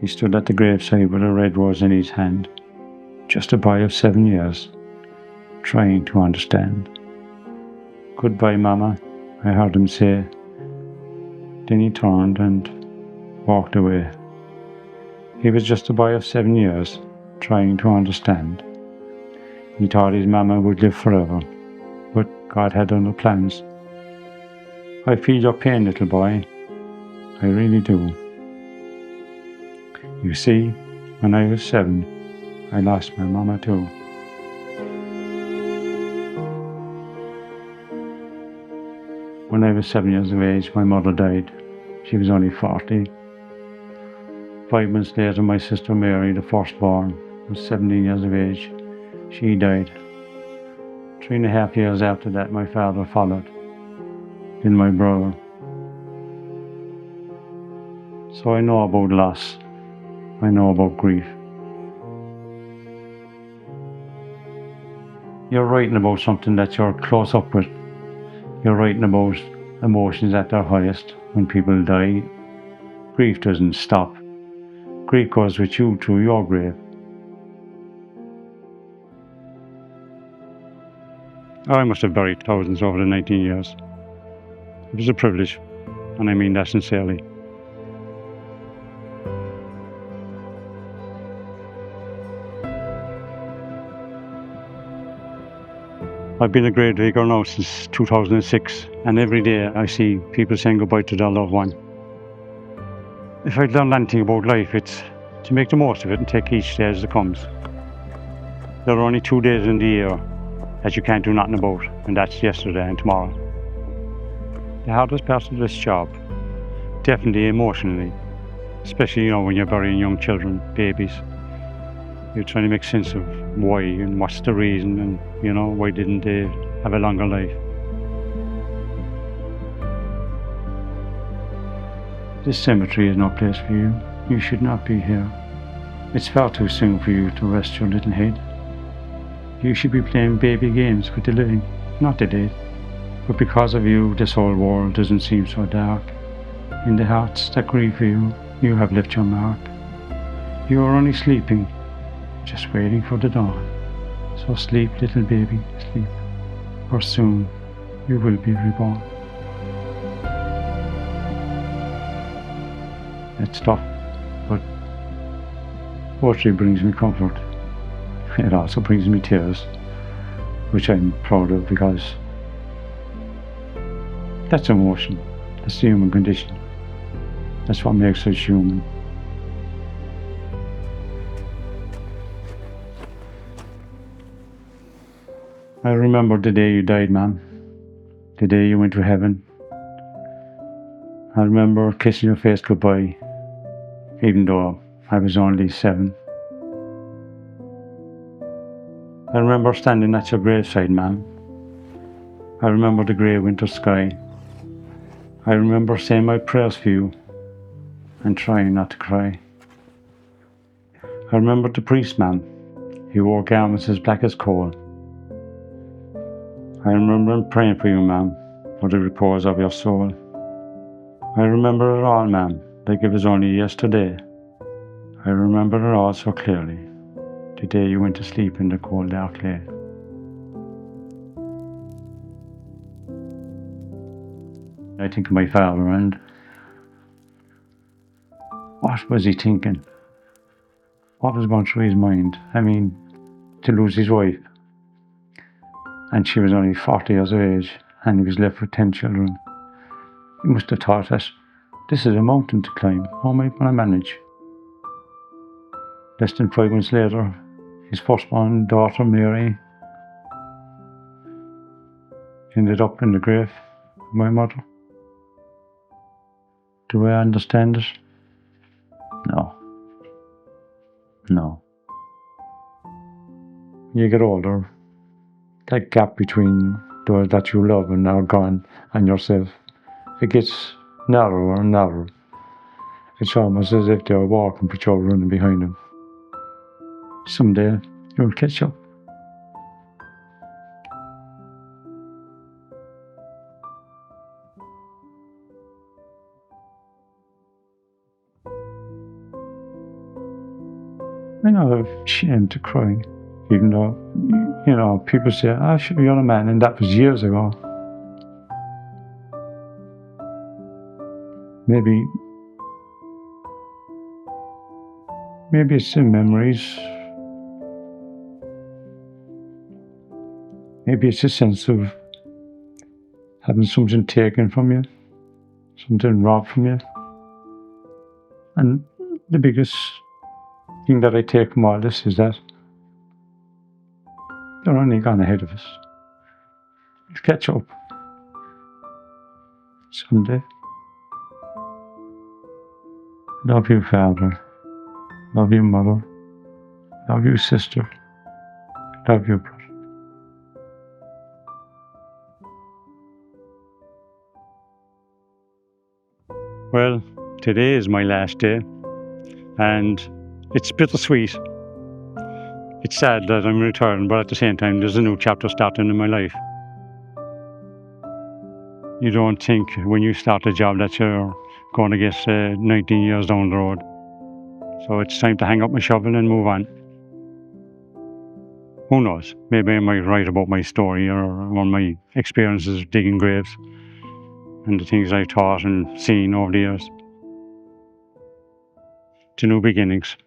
He stood at the graveside with a red rose in his hand, just a boy of 7 years, trying to understand. "Goodbye, Mama," I heard him say. Then he turned and walked away. He was just a boy of 7 years, trying to understand. He thought his mama would live forever, but God had other plans. I feel your pain, little boy. I really do. You see, when I was 7, I lost my mama too. When I was 7 years of age, my mother died. She was only 40. 5 months later, my sister Mary, the firstborn, was 17 years of age. She died. 3.5 years after that, my father followed. Then my brother. So I know about loss. I know about grief. You're writing about something that you're close up with. You're writing about emotions at their highest when people die. Grief doesn't stop. Grief goes with you to your grave. I must have buried thousands over the 19 years. It was a privilege, and I mean that sincerely. I've been a gravedigger now since 2006, and every day I see people saying goodbye to their loved one. If I'd learned anything about life, it's to make the most of it and take each day as it comes. There are only 2 days in the year that you can't do nothing about, and that's yesterday and tomorrow. The hardest part of this job, definitely emotionally, especially when you're burying young children, babies. You're trying to make sense of why and what's the reason, and why didn't they have a longer life. This cemetery is no place for you. You should not be here. It's far too soon for you to rest your little head. You should be playing baby games with the living, not the dead. But because of you, this whole world doesn't seem so dark. In the hearts that grieve for you, you have left your mark. You are only sleeping, just waiting for the dawn. So sleep, little baby, sleep, for soon you will be reborn. It's tough, but poetry brings me comfort. It also brings me tears, which I'm proud of, because that's emotion. That's the human condition. That's what makes us human. I remember the day you died, Mom. The day you went to heaven. I remember kissing your face goodbye, even though I was only 7. I remember standing at your graveside, Ma'am. I remember the grey winter sky. I remember saying my prayers for you and trying not to cry. I remember the priest, Ma'am. He wore garments as black as coal. I remember him praying for you, Ma'am, for the repose of your soul. I remember it all, Ma'am, like it was only yesterday. I remember it all so clearly, the day you went to sleep in the cold dark clay. I think of my father, and what was he thinking? What was going through his mind? I mean, to lose his wife, and she was only 40 years of age, and he was left with 10 children. He must have thought that this is a mountain to climb. How am I going to manage? Less than 5 months later, his firstborn daughter, Mary, ended up in the grave of my mother. Do I understand it? No. No. You get older, that gap between those that you love and are gone and yourself, it gets narrower and narrower. It's almost as if they're walking but you're running behind them. Someday you'll catch up. I'm not ashamed to cry, even though, you know, people say, I should be on a man, and that was years ago. Maybe it's the memories. Maybe it's a sense of having something taken from you, something robbed from you. And the biggest thing that I take from all this is that they're only gone ahead of us. We'll catch up someday. Love you, Father. Love you, Mother. Love you, Sister. Love you, brother. Well, today is my last day, and it's bittersweet. It's sad that I'm retiring, but at the same time, there's a new chapter starting in my life. You don't think when you start a job that you're going to get 19 years down the road. So it's time to hang up my shovel and move on. Who knows? Maybe I might write about my story or on my experiences digging graves and the things I've taught and seen over the years. To new beginnings.